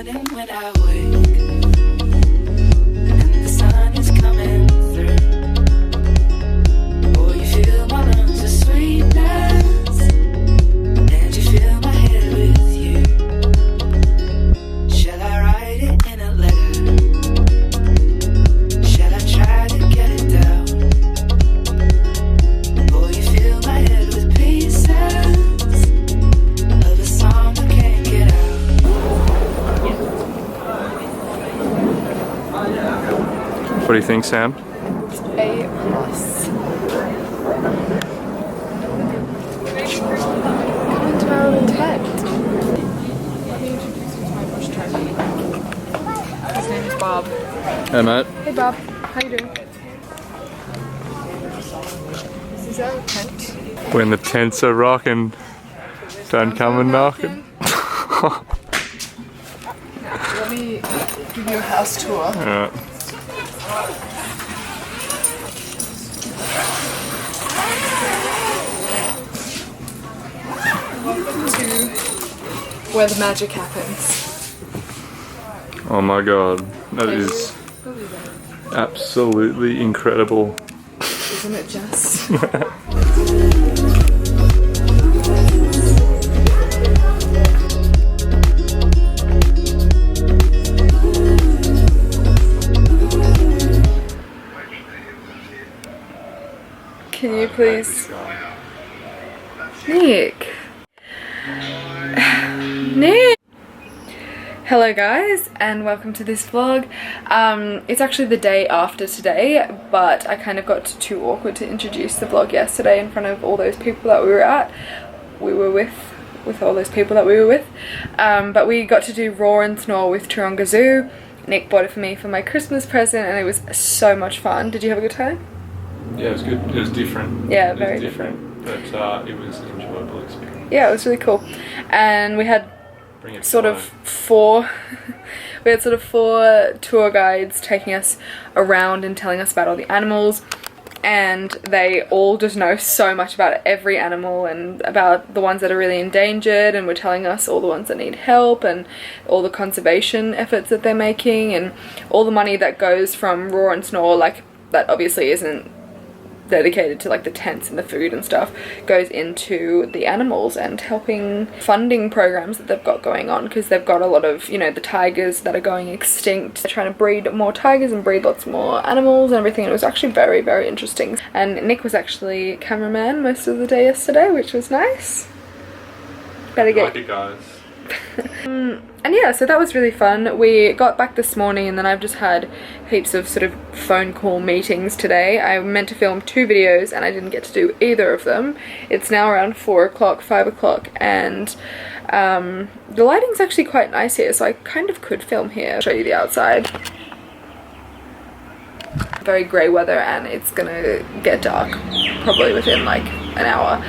morning when I wake and the sun is coming through. Oh, you feel my lungs of sweetness and you fill my head with you. Shall I write it in a letter? Shall I try to get it down? Oh, you fill my head with pieces of a song I can't get out. What do you think, Sam? A+. Come into our own tent. Let me introduce you to my bush turkey. His name is Bob. Hey, mate. Hey Bob, how you doing? This is our tent. When the tents are rocking, don't come and knocking. Let me give you a house tour. Alright. To where the magic happens. Oh my god, that is absolutely incredible. Isn't it just? Can you please? Nick. Nick! Hello guys and welcome to this vlog. It's actually the day after today, but I kind of got too awkward to introduce the vlog yesterday in front of all those people that we were with all those people that we were with. But we got to do Roar and Snore with Taronga Zoo. Nick bought it for me for my Christmas present and it was so much fun. Did you have a good time? Yeah, it was good. It was different. Yeah, very different. But it was an enjoyable experience. Yeah, it was really cool. And we had sort of four tour guides taking us around and telling us about all the animals, and they all just know so much about every animal and about the ones that are really endangered, and were telling us all the ones that need help and all the conservation efforts that they're making and all the money that goes from Roar and Snore, like that obviously isn't dedicated to like the tents and the food and stuff, goes into the animals and helping funding programs that they've got going on, because they've got a lot of, you know, the tigers that are going extinct. They're trying to breed more tigers and breed lots more animals and everything. It was actually very, very interesting. And Nick was actually cameraman most of the day yesterday, which was nice. Better get like it, guys. And yeah, so that was really fun. We got back this morning and then I've just had heaps of sort of phone call meetings today. I meant to film 2 videos and I didn't get to do either of them. It's now around 4 o'clock, 5 o'clock, and the lighting's actually quite nice here, so I kind of could film here. I'll show you the outside. Very grey weather and it's gonna get dark probably within like an hour,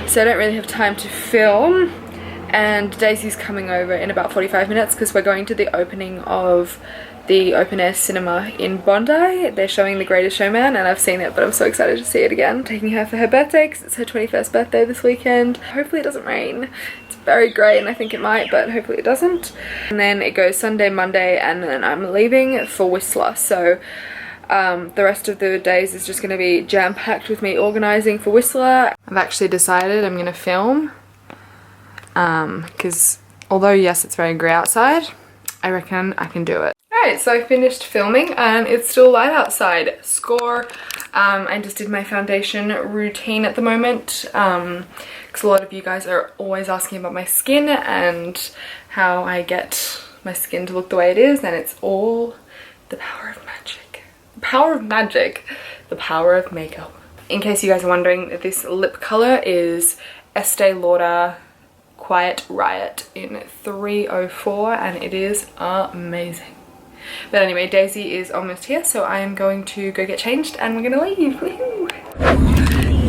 so I don't really have time to film. And Daisy's coming over in about 45 minutes because we're going to the opening of the open air cinema in Bondi. They're showing The Greatest Showman and I've seen it, but I'm so excited to see it again. Taking her for her birthday because it's her 21st birthday this weekend. Hopefully it doesn't rain. It's very grey and I think it might, but hopefully it doesn't. And then it goes Sunday, Monday, and then I'm leaving for Whistler. So the rest of the days is just going to be jam-packed with me organising for Whistler. I've actually decided I'm going to film. Because although yes, it's very grey outside, I reckon I can do it. Alright, so I finished filming and it's still light outside. Score. I just did my foundation routine at the moment because a lot of you guys are always asking about my skin and how I get my skin to look the way it is, and it's all the power of magic. The power of magic. The power of makeup. In case you guys are wondering, this lip colour is Estee Lauder Quiet Riot in 304 and it is amazing. But anyway, Daisy is almost here, so I am going to go get changed and we're gonna leave.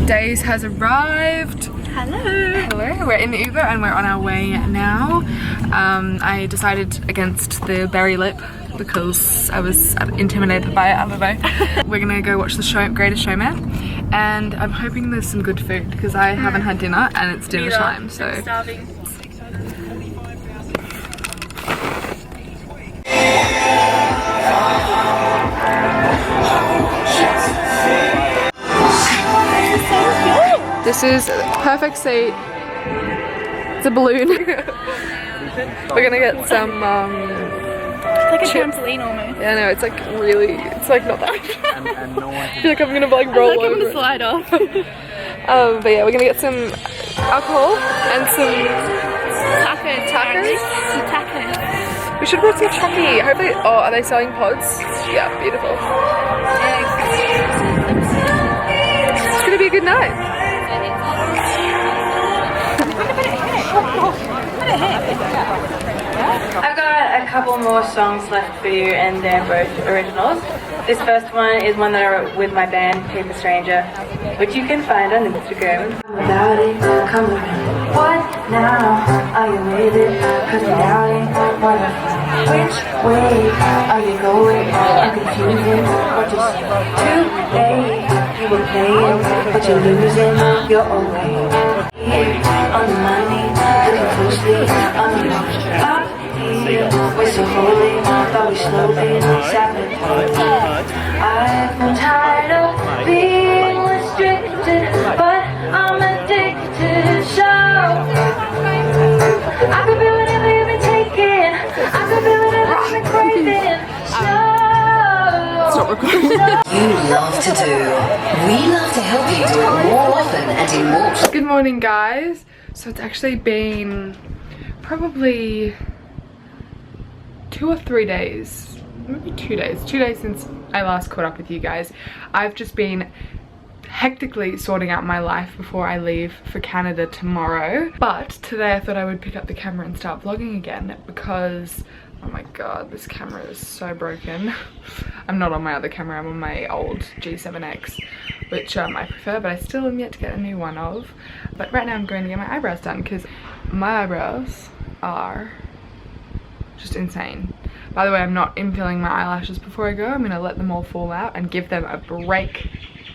Daisy has arrived. Hello. Hello. We're in the Uber and we're on our way now. I decided against the berry lip because I was intimidated by it, I don't know. We're gonna go watch the Greatest Showman, and I'm hoping there's some good food because I haven't had dinner and it's dinner time, so. I'm starving. This is perfect seat. It's a balloon. We're gonna get some It's like a trampoline almost. yeah, no, it's like really, it's like not that. I feel like I'm gonna like I roll feel like I'm over. gonna slide off. But yeah, we're gonna get some alcohol and some Tacos. tacos. Some tacos. We should have brought some chucky. Hopefully, oh, are they selling pods? Yeah, beautiful. It's gonna be a good night. I've got a couple more songs left for you, and they're both originals. This first one is one that I wrote with my band, Paper Stranger, which you can find on Instagram. Without it, come around. What now? Are you with it? Cause without it, what the fuck? Which way are you going? I'm confusing, or just too late. You were playing, but you're losing your own way. On the money, looking closely on the up here. We're so holy, thought we slowly sabotage. I've been tired of being restricted, but I'm addicted. So I could be whatever you've been taking. I could be whatever you've been craving. You love to do. We love to help you do it more often and in more. Good morning, guys. So it's actually been probably 2 or 3 days, maybe 2 days. 2 days since I last caught up with you guys. I've just been hectically sorting out my life before I leave for Canada tomorrow. But today I thought I would pick up the camera and start vlogging again because, oh my god, this camera is so broken. I'm not on my other camera, I'm on my old G7X, which I prefer, but I still am yet to get a new one of. But right now I'm going to get my eyebrows done because my eyebrows are just insane. By the way, I'm not infilling my eyelashes before I go. I'm going to let them all fall out and give them a break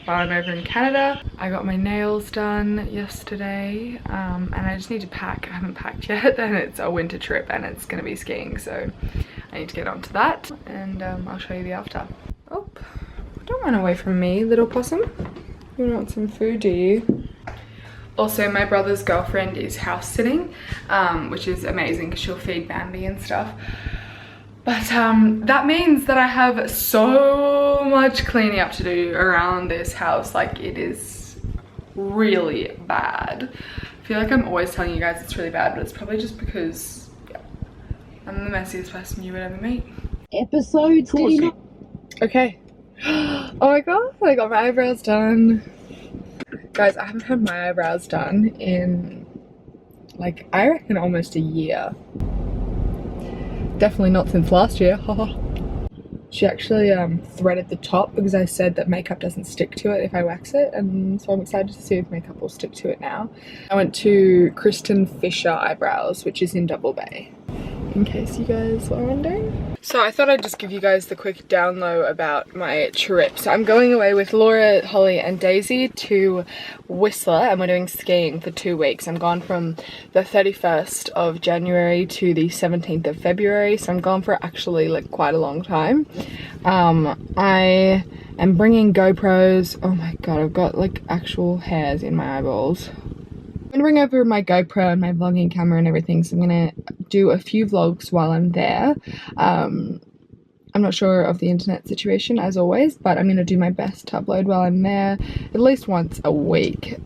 while I'm over in Canada. I got my nails done yesterday, and I just need to pack. I haven't packed yet, and it's a winter trip and it's going to be skiing, so I need to get onto that, and I'll show you the after. Oh, don't run away from me, little possum. You want some food, do you? Also, my brother's girlfriend is house sitting, which is amazing because she'll feed Bambi and stuff. But that means that I have so much cleaning up to do around this house. Like, it is really bad. I feel like I'm always telling you guys it's really bad, but it's probably just because, yeah, I'm the messiest person you would ever meet. Episodes, did you not? Okay. Oh my god, I got my eyebrows done. Guys, I haven't had my eyebrows done in, like, I reckon almost a year. Definitely not since last year. She actually threaded the top because I said that makeup doesn't stick to it if I wax it, and so I'm excited to see if makeup will stick to it now. I went to Kristen Fisher Eyebrows, which is in Double Bay, in case you guys were wondering. So I thought I'd just give you guys the quick down low about my trip. So I'm going away with Laura, Holly and Daisy to Whistler, and we're doing skiing for 2 weeks. I'm gone from the 31st of January to the 17th of February, so I'm gone for actually like quite a long time. I am bringing GoPros. Oh my god, I've got like actual hairs in my eyeballs. I'm gonna bring over my GoPro and my vlogging camera and everything, so I'm gonna do a few vlogs while I'm there. I'm not sure of the internet situation as always, but I'm gonna do my best to upload while I'm there at least once a week.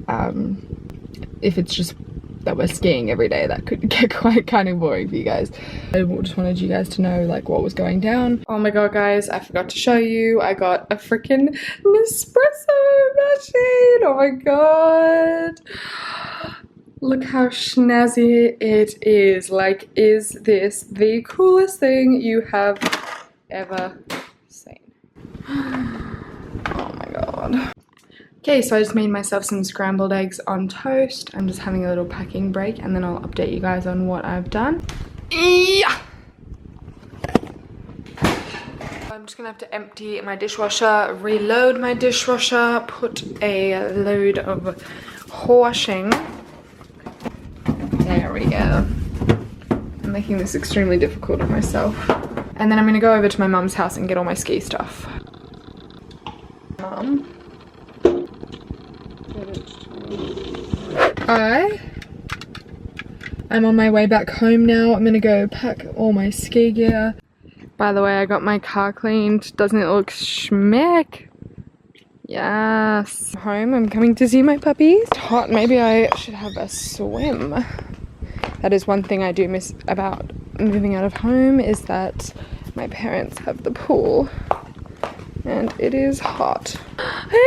If it's just that we're skiing every day, that could get quite kind of boring for you guys. I just wanted you guys to know like what was going down. Oh my god, guys, I forgot to show you. I got a freaking Nespresso machine. Oh my god. Look how snazzy it is. Like, is this the coolest thing you have ever seen? Oh my god. Okay, so I just made myself some scrambled eggs on toast. I'm just having a little packing break and then I'll update you guys on what I've done. Yeah! I'm just gonna have to empty my dishwasher, reload my dishwasher, put a load of washing. There we go. I'm making this extremely difficult on myself. And then I'm gonna go over to my mum's house and get all my ski stuff. Mum. I'm on my way back home now. I'm gonna go pack all my ski gear. By the way, I got my car cleaned. Doesn't it look schmick? Yes. Home, I'm coming to see my puppies. It's hot, maybe I should have a swim. That is one thing I do miss about moving out of home, is that my parents have the pool. And it is hot. Henry!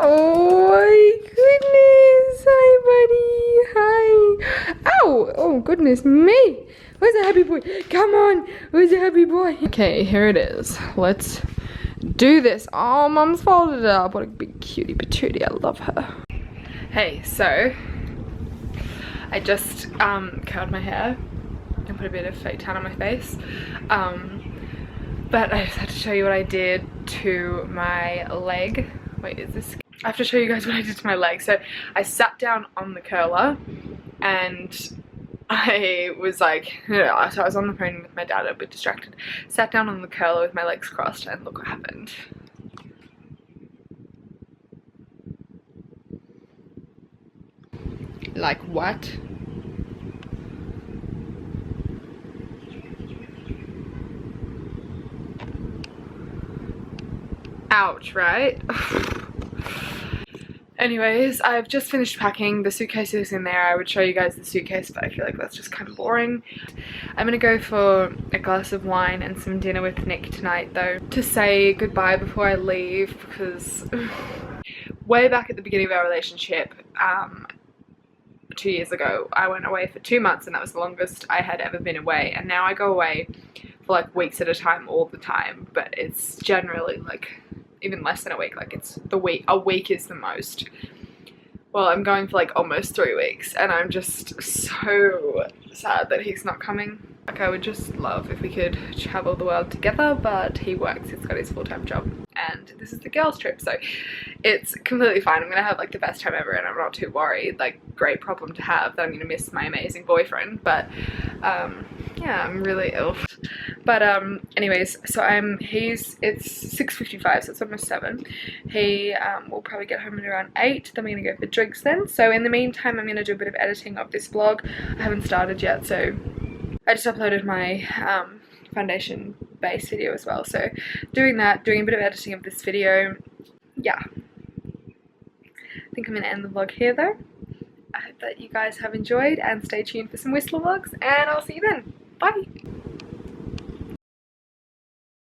Oh my goodness! Hi, buddy! Hi! Ow! Oh, goodness me! Where's the happy boy? Come on! Where's the happy boy? Okay, here it is. Let's do this. Oh, Mum's folded it up. What a big cutie patootie. I love her. Hey, so I just curled my hair and put a bit of fake tan on my face. But I just had to show you what I did to my leg. Wait, is this? I have to show you guys what I did to my leg. So I sat down on the curler and I was like, so I was on the phone with my dad, a bit distracted. Sat down on the curler with my legs crossed and look what happened. Like what? Ouch, right? Anyways, I've just finished packing. The suitcase is in there. I would show you guys the suitcase, but I feel like that's just kind of boring. I'm gonna go for a glass of wine and some dinner with Nick tonight though, to say goodbye before I leave, because way back at the beginning of our relationship, 2 years ago, I went away for 2 months and that was the longest I had ever been away, and now I go away for like weeks at a time all the time, but it's generally like even less than a week. Like it's a week is the most. Well, I'm going for like almost 3 weeks and I'm just so sad that he's not coming. Like I would just love if we could travel the world together, but he works, he's got his full-time job and this is the girls trip, so it's completely fine. I'm gonna have like the best time ever and I'm not too worried. Like, great problem to have that I'm gonna miss my amazing boyfriend, but yeah, I'm really ill. But anyways, so it's 6:55, so it's almost 7. He will probably get home at around 8, then we're gonna go for drinks then. So in the meantime, I'm gonna do a bit of editing of this vlog. I haven't started yet, so I just uploaded my foundation base video as well, so doing that, doing a bit of editing of this video. Yeah, I think I'm gonna end the vlog here though. I hope that you guys have enjoyed and stay tuned for some Whistler vlogs, and I'll see you then. Bye!